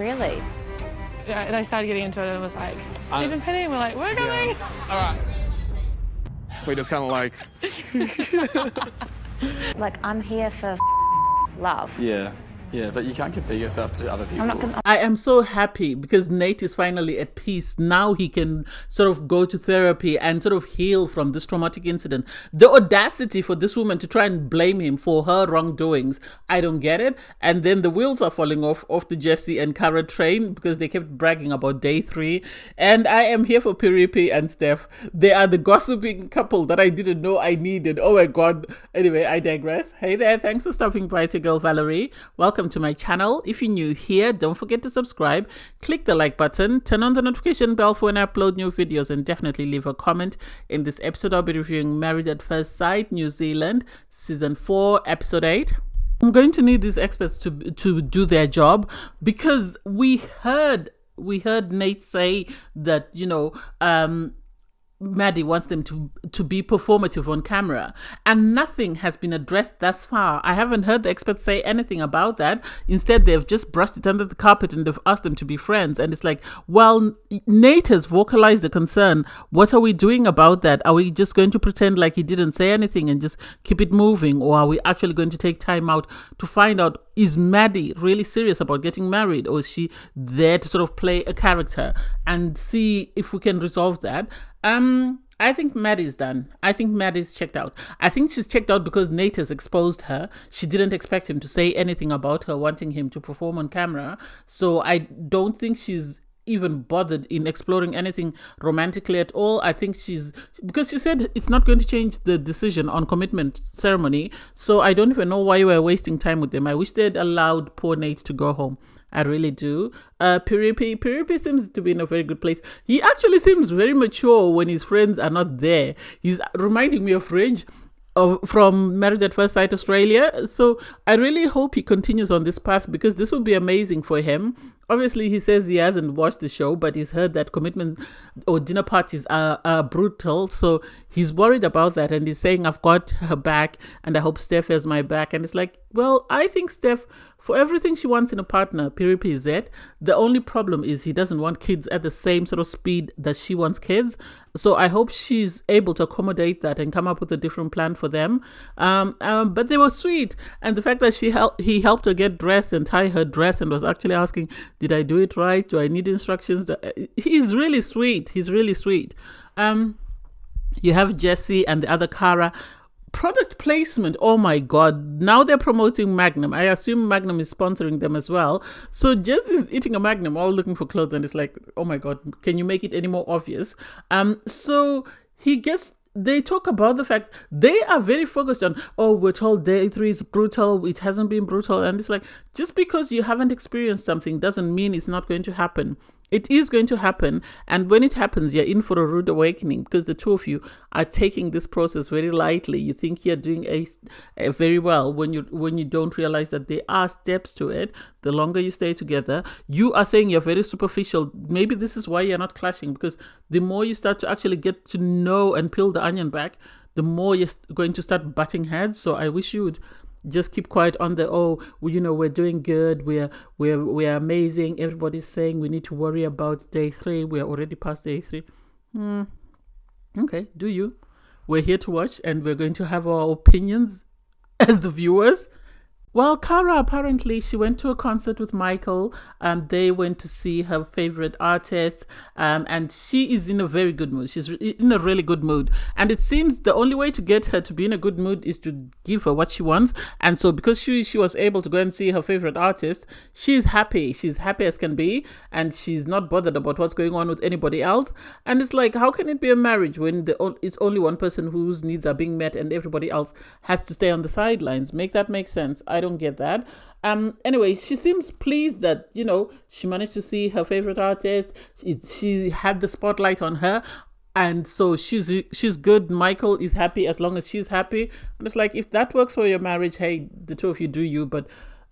really? Yeah, they started getting into it and it was like, Steve and Penny, and we're like, we're coming. All right. We just kind of like... Like, I'm here for love. Yeah, but you can't compare yourself to other people. I'm not gonna... I am so happy because Nate is finally at peace. Now he can sort of go to therapy and sort of heal from this traumatic incident. The audacity for this woman to try and blame him for her wrongdoings, I don't get it. And then the wheels are falling off the Jesse and Cara train because they kept bragging about day 3. And I am here for Piripi and Steph. They are the gossiping couple that I didn't know I needed. Oh my God. Anyway, I digress. Hey there. Thanks for stopping by. It's your girl Valerie. Welcome to my channel. If you're new here, don't forget to subscribe, click the like button, turn on the notification bell for when I upload new videos, and definitely leave a comment. In this episode, I'll be reviewing Married at First Sight, New Zealand, Season 4, Episode 8. I'm going to need these experts to do their job because we heard Nate say that, you know, Maddie wants them to be performative on camera, and nothing has been addressed thus far. I haven't heard the experts say anything about that. Instead, they've just brushed it under the carpet and they've asked them to be friends. And it's like, well, Nate has vocalized the concern. What are we doing about that? Are we just going to pretend like he didn't say anything and just keep it moving? Or are we actually going to take time out to find out, is Maddie really serious about getting married? Or is she there to sort of play a character, and see if we can resolve that? I think Maddie's done. I think Maddie's checked out. I think she's checked out because Nate has exposed her. She didn't expect him to say anything about her wanting him to perform on camera. So I don't think she's even bothered in exploring anything romantically at all. I think because she said it's not going to change the decision on commitment ceremony. So I don't even know why we're wasting time with them. I wish they'd allowed poor Nate to go home. I really do. Piripi seems to be in a very good place. He actually seems very mature when his friends are not there. He's reminding me of Ridge from Married at First Sight Australia. So I really hope he continues on this path because this will be amazing for him. Obviously, he says he hasn't watched the show, but he's heard that commitment or dinner parties are brutal. So he's worried about that. And he's saying, I've got her back and I hope Steph has my back. And it's like, well, I think Steph, for everything she wants in a partner, Piripi is it. The only problem is he doesn't want kids at the same sort of speed that she wants kids. So I hope she's able to accommodate that and come up with a different plan for them. But they were sweet. And the fact that he helped her get dressed and tie her dress and was actually asking, did I do it right? Do I need instructions? He's really sweet. He's really sweet. You have Jesse and the other Cara. Product placement, oh my God. Now they're promoting Magnum. I assume Magnum is sponsoring them as well. So Jesse's eating a Magnum, all looking for clothes, and it's like, oh my God, can you make it any more obvious? So they talk about the fact they are very focused on, oh, we're told day 3 is brutal. It hasn't been brutal. And it's like, just because you haven't experienced something doesn't mean it's not going to happen. It is going to happen, and when it happens, you're in for a rude awakening because the two of you are taking this process very lightly. You think you're doing a very well when you don't realize that there are steps to it. The longer you stay together, you are saying you're very superficial. Maybe this is why you're not clashing, because the more you start to actually get to know and peel the onion back, the more you're going to start butting heads. So I wish you would just keep quiet on the, oh, well, you know, we're doing good, we're amazing, everybody's saying we need to worry about day 3, we're already past day 3. Okay, do you? We're here to watch and we're going to have our opinions as the viewers. Well, Cara, apparently she went to a concert with Michael, and they went to see her favorite artist, and she is in a very good mood. She's in a really good mood, and it seems the only way to get her to be in a good mood is to give her what she wants. And so because she was able to go and see her favorite artist, she's happy as can be, and she's not bothered about what's going on with anybody else. And it's like, how can it be a marriage when it's only one person whose needs are being met and everybody else has to stay on the sidelines? Make that make sense? I don't get that. Anyway, she seems pleased that, you know, she managed to see her favorite artist. She had the spotlight on her, and so she's good. Michael is happy as long as she's happy. And it's like, if that works for your marriage, hey, the two of you do you. But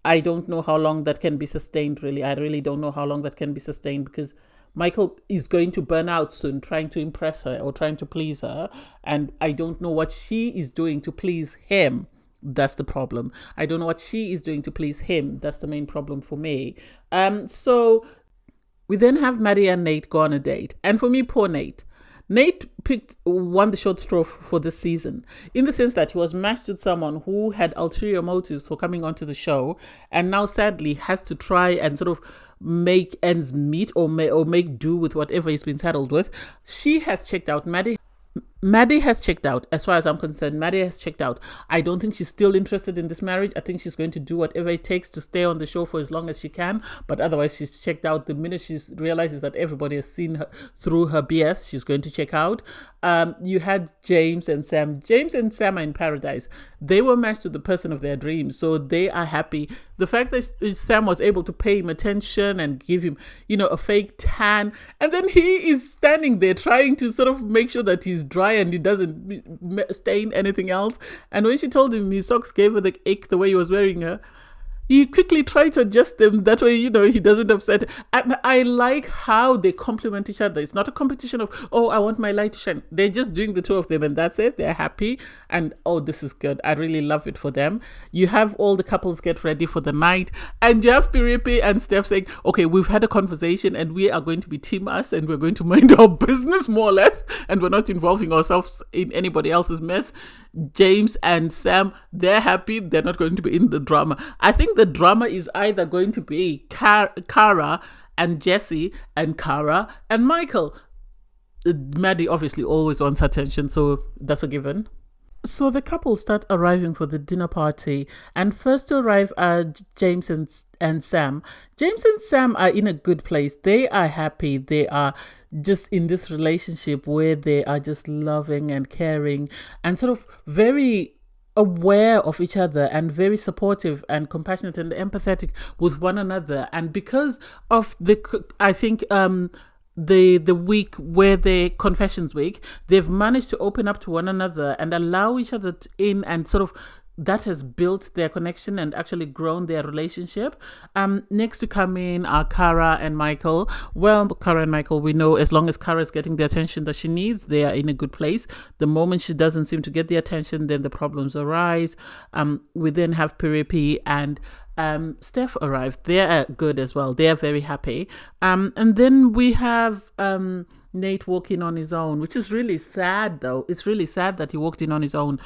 I don't know how long that can be sustained, really. I really don't know how long that can be sustained, because Michael is going to burn out soon trying to impress her or trying to please her. And I don't know what she is doing to please him, That's the problem. I don't know what she is doing to please him. That's the main problem for me. So we then have Maddie and Nate go on a date. And for me, poor Nate. Nate won the short straw for this season, in the sense that he was matched with someone who had ulterior motives for coming onto the show, and now sadly has to try and sort of make ends meet or make do with whatever he's been saddled with. She has checked out. Maddie has checked out. As far as I'm concerned, Maddie has checked out. I don't think she's still interested in this marriage. I think she's going to do whatever it takes to stay on the show for as long as she can. But otherwise, she's checked out. The minute she realizes that everybody has seen her through her BS, she's going to check out. You had James and Sam. James and Sam are in paradise. They were matched to the person of their dreams, so they are happy. The fact that Sam was able to pay him attention and give him, a fake tan, and then he is standing there trying to sort of make sure that he's dry and he doesn't stain anything else. And when she told him his socks gave her the ache the way he was wearing her, he quickly tried to adjust them that way, he doesn't upset. And I like how they complement each other. It's not a competition of, oh, I want my light to shine. They're just doing the two of them and that's it. They're happy. And oh, this is good. I really love it for them. You have all the couples get ready for the night. And you have Piripi and Steph saying, okay, we've had a conversation and we are going to be team us and we're going to mind our business more or less. And we're not involving ourselves in anybody else's mess. James and Sam, they're happy. They're not going to be in the drama. I think the drama is either going to be Cara and Jesse and Cara and Michael. Maddie obviously always wants attention, so that's a given. So the couple start arriving for the dinner party, and first to arrive are James and Sam. James and Sam are in a good place. They are happy. They are just in this relationship where they are just loving and caring and sort of very aware of each other and very supportive and compassionate and empathetic with one another. And because of the week where they confessions week, they've managed to open up to one another and allow each other in, and sort of that has built their connection and actually grown their relationship. Next to come in are Cara and Michael. Well, Cara and Michael, we know as long as Cara is getting the attention that she needs, they are in a good place. The moment she doesn't seem to get the attention, then the problems arise. We then have Piripi and Steph arrived. They are good as well. They are very happy. And then we have Nate walking on his own, which is really sad though. It's really sad that he walked in on his own.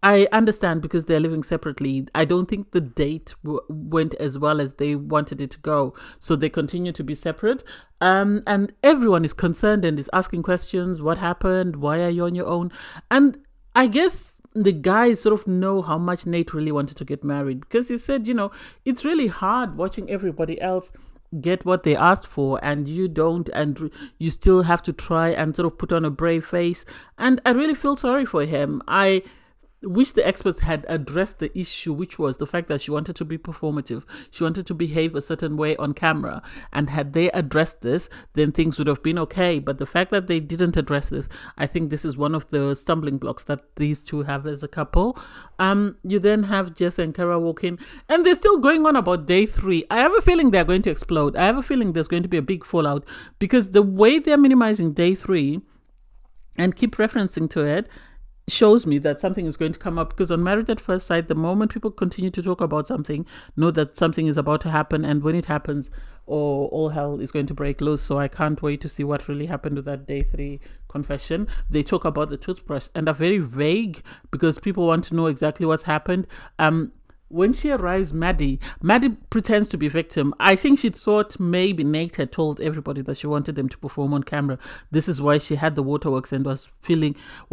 I understand because they're living separately. I don't think the date went as well as they wanted it to go. So they continue to be separate. And everyone is concerned and is asking questions. What happened? Why are you on your own? And I guess the guys sort of know how much Nate really wanted to get married, because he said, it's really hard watching everybody else get what they asked for and you don't, and you still have to try and sort of put on a brave face. And I really feel sorry for him. I wish the experts had addressed the issue, which was the fact that she wanted to be performative. She wanted to behave a certain way on camera. And had they addressed this, then things would have been okay. But the fact that they didn't address this, I think this is one of the stumbling blocks that these two have as a couple. You then have Jess and Cara walking, and they're still going on about day 3. I have a feeling they're going to explode. I have a feeling there's going to be a big fallout, because the way they're minimizing day 3 and keep referencing to it shows me that something is going to come up. Because on Married at First Sight, the moment people continue to talk about something, know that something is about to happen, and when it happens, all hell is going to break loose. So I can't wait to see what really happened with that day 3 confession. They talk about the toothbrush and are very vague because people want to know exactly what's happened. When she arrives, Maddie pretends to be victim. I think she thought maybe Nate had told everybody that she wanted them to perform on camera. This is why she had the waterworks and was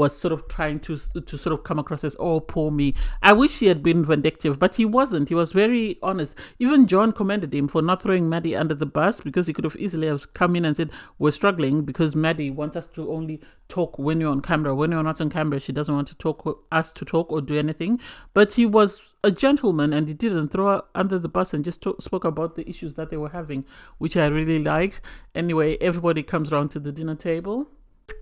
sort of trying to sort of come across as, oh, poor me. I wish he had been vindictive, but he wasn't. He was very honest. Even John commended him for not throwing Maddie under the bus, because he could have easily have come in and said, we're struggling because Maddie wants us to only talk when you're on camera. When you're not on camera, she doesn't want us to talk or do anything. But he was a gentleman and he didn't throw her under the bus and just spoke about the issues that they were having, which I really liked. Anyway, everybody comes around to the dinner table.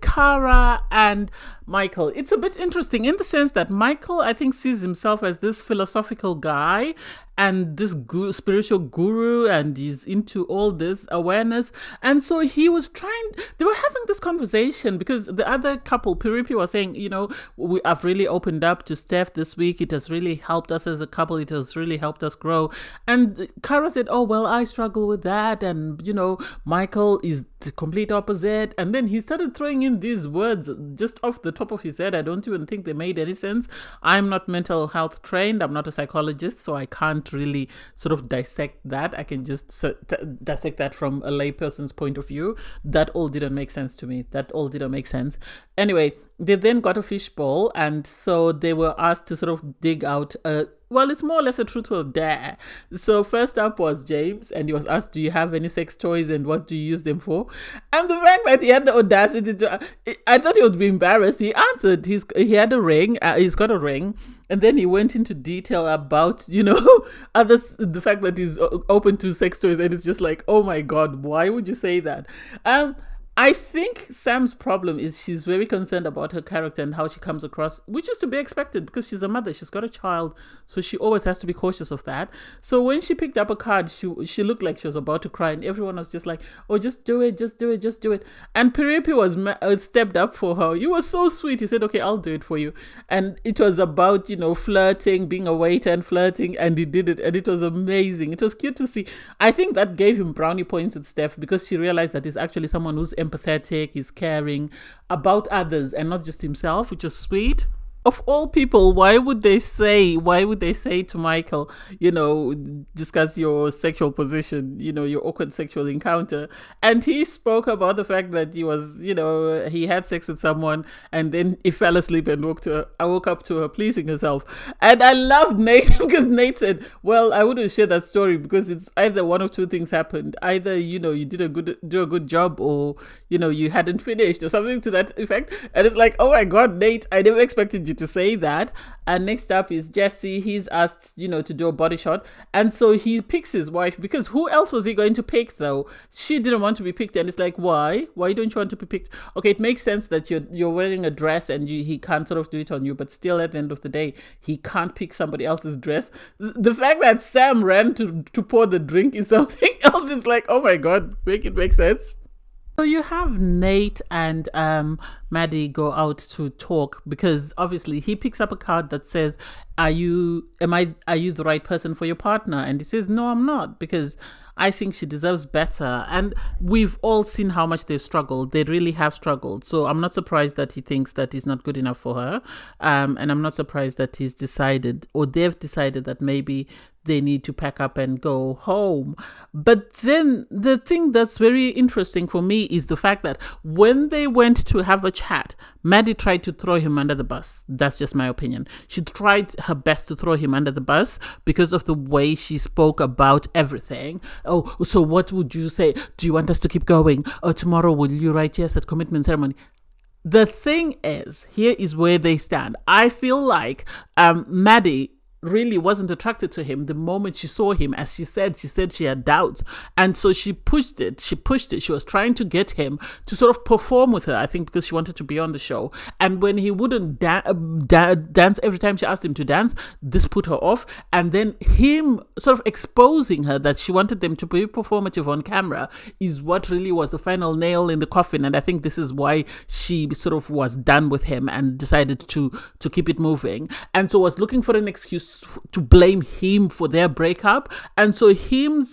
Cara and Michael, it's a bit interesting in the sense that Michael, I think, sees himself as this philosophical guy, and this spiritual guru, and he's into all this awareness. And so he was they were having this conversation because the other couple, Piripi, was saying, I've really opened up to Steph this week. It has really helped us as a couple. It has really helped us grow. And Kara said, oh, well, I struggle with that. And, Michael is the complete opposite. And then he started throwing in these words just off the top of his head. I don't even think they made any sense. I'm not mental health trained. I'm not a psychologist, so I can't really sort of dissect that. I can just dissect that from a layperson's point of view. That all didn't make sense to me. Anyway, they then got a fishbowl, and so they were asked to sort of dig out it's more or less a truth or dare. So first up was James, and he was asked, do you have any sex toys and what do you use them for? And the fact that he had the audacity I thought he would be embarrassed. He answered, he had a ring, he's got a ring. And then he went into detail about, the fact that he's open to sex toys. And it's just like, oh my God, why would you say that? I think Sam's problem is she's very concerned about her character and how she comes across, which is to be expected because she's a mother. She's got a child, so she always has to be cautious of that. So when she picked up a card, she looked like she was about to cry, and everyone was just like, oh, just do it, just do it, just do it. And Piripi was stepped up for her. He was so sweet. He said, okay, I'll do it for you. And it was about, flirting, being a waiter and flirting, and he did it, and it was amazing. It was cute to see. I think that gave him brownie points with Steph because she realized that he's actually someone who's empathetic, he's caring about others and not just himself, which is sweet. Of all people, why would they say to Michael, discuss your sexual position, your awkward sexual encounter? And he spoke about the fact that he was, he had sex with someone and then he fell asleep and woke up to her pleasing herself. And I loved Nate because Nate said, well, I wouldn't share that story because it's either one of two things happened. Either, you did a good job, or, you hadn't finished or something to that effect. And it's like, oh my God, Nate, I never expected you to say that. And next up is Jesse. He's asked, to do a body shot, and so he picks his wife because who else was he going to pick though? She didn't want to be picked, and it's like, why don't you want to be picked? Okay, it makes sense that you're wearing a dress and he can't sort of do it on you, but still at the end of the day he can't pick somebody else's dress. The fact that Sam ran to pour the drink is something else. It's like, oh my God, make it make sense. So you have Nate and Maddie go out to talk because obviously he picks up a card that says, are you the right person for your partner? And he says, no, I'm not, because I think she deserves better. And we've all seen how much they've struggled. They really have struggled. So I'm not surprised that he thinks that he's not good enough for her. And I'm not surprised that they've decided that maybe they need to pack up and go home. But then the thing that's very interesting for me is the fact that when they went to have a chat, Maddie tried to throw him under the bus. That's just my opinion. She tried her best to throw him under the bus because of the way she spoke about everything. Oh, so what would you say? Do you want us to keep going? Or tomorrow will you write yes at commitment ceremony? The thing is, here is where they stand. I feel like Maddie really wasn't attracted to him the moment she saw him. As she said she had doubts, and so she pushed it. She was trying to get him to sort of perform with her, I think because she wanted to be on the show. And when he wouldn't dance every time she asked him to dance, this put her off. And then him sort of exposing her that she wanted them to be performative on camera is what really was the final nail in the coffin. And I think this is why she sort of was done with him and decided to keep it moving, and so was looking for an excuse to blame him for their breakup. And so him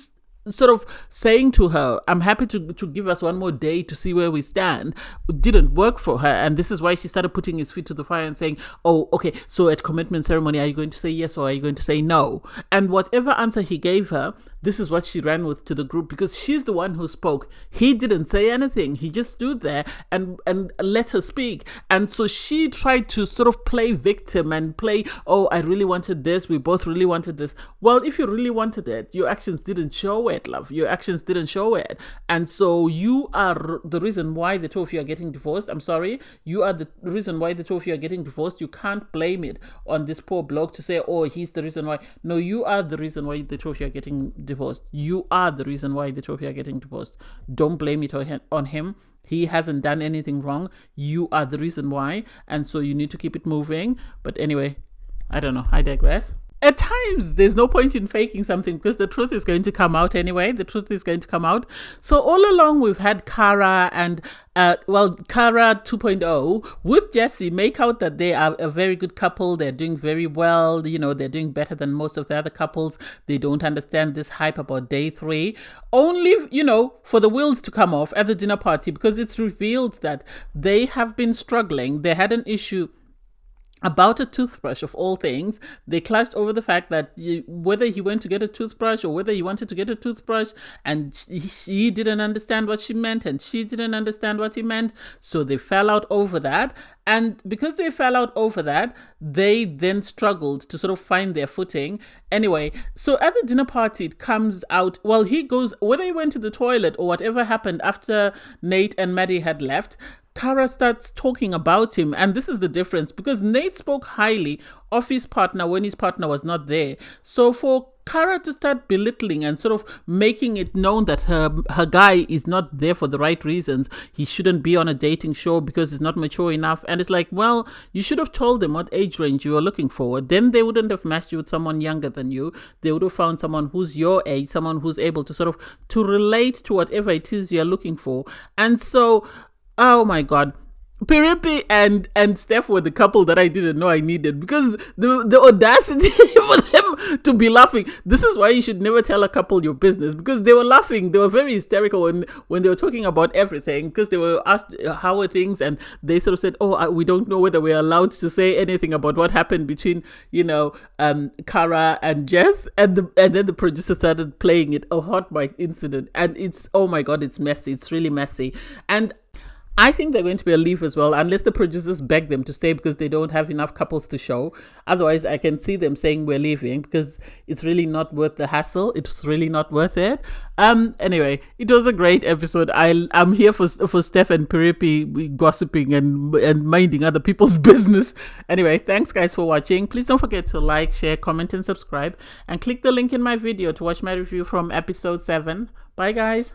sort of saying to her, I'm happy to give us one more day to see where we stand, didn't work for her. And this is why she started putting his feet to the fire and saying, oh, okay, so at commitment ceremony, are you going to say yes or are you going to say no? And whatever answer he gave her, this is what she ran with to the group because she's the one who spoke. He didn't say anything. He just stood there and let her speak. And so she tried to sort of play victim and play, oh, I really wanted this. We both really wanted this. Well, if you really wanted it, your actions didn't show it, love. Your actions didn't show it. And so you are the reason why the two of you are getting divorced. I'm sorry. You are the reason why the two of you are getting divorced. You can't blame it on this poor bloke to say, oh, he's the reason why. No, you are the reason why the two of you are getting divorced. You are the reason why the two of you are getting divorced. Don't blame it on him. He hasn't done anything wrong. You are the reason why. And so you need to keep it moving. But anyway, I don't know. I digress. at times there's no point in faking something because the truth is going to come out anyway. The truth is going to come out. So all along we've had Cara and Cara 2.0 with Jesse make out that they are a very good couple. They're doing very well. They're doing better than most of the other couples. They don't understand this hype about day 3. Only, for the wheels to come off at the dinner party, because it's revealed that they have been struggling. They had an issue about a toothbrush, of all things. They clashed over the fact that whether he went to get a toothbrush or whether he wanted to get a toothbrush, and she didn't understand what she meant and she didn't understand what he meant. So they fell out over that. And because they fell out over that, they then struggled to sort of find their footing. Anyway, so at the dinner party, it comes out, he goes, whether he went to the toilet or whatever happened after Nate and Maddie had left, Cara starts talking about him, and this is the difference, because Nate spoke highly of his partner when his partner was not there. So for Cara to start belittling and sort of making it known that her guy is not there for the right reasons, he shouldn't be on a dating show because he's not mature enough, and it's like, well, you should have told them what age range you were looking for. Then they wouldn't have matched you with someone younger than you. They would have found someone who's your age, someone who's able to sort of to relate to whatever it is you're looking for. And so, oh my God, Piripi and Steph were the couple that I didn't know I needed, because the audacity for them to be laughing. This is why you should never tell a couple your business, because they were laughing. They were very hysterical when they were talking about everything, because they were asked how are things, and they sort of said, we don't know whether we're allowed to say anything about what happened between Cara and Jess, and then the producer started playing it, a hot mic incident, and it's, oh my God, it's messy. It's really messy. And I think they're going to be a leave as well, unless the producers beg them to stay because they don't have enough couples to show. Otherwise, I can see them saying we're leaving because it's really not worth the hassle. It's really not worth it. Anyway, it was a great episode. I'm here for Steph and Piripi gossiping and minding other people's business. Anyway, thanks guys for watching. Please don't forget to like, share, comment, and subscribe. And click the link in my video to watch my review from episode 7. Bye guys.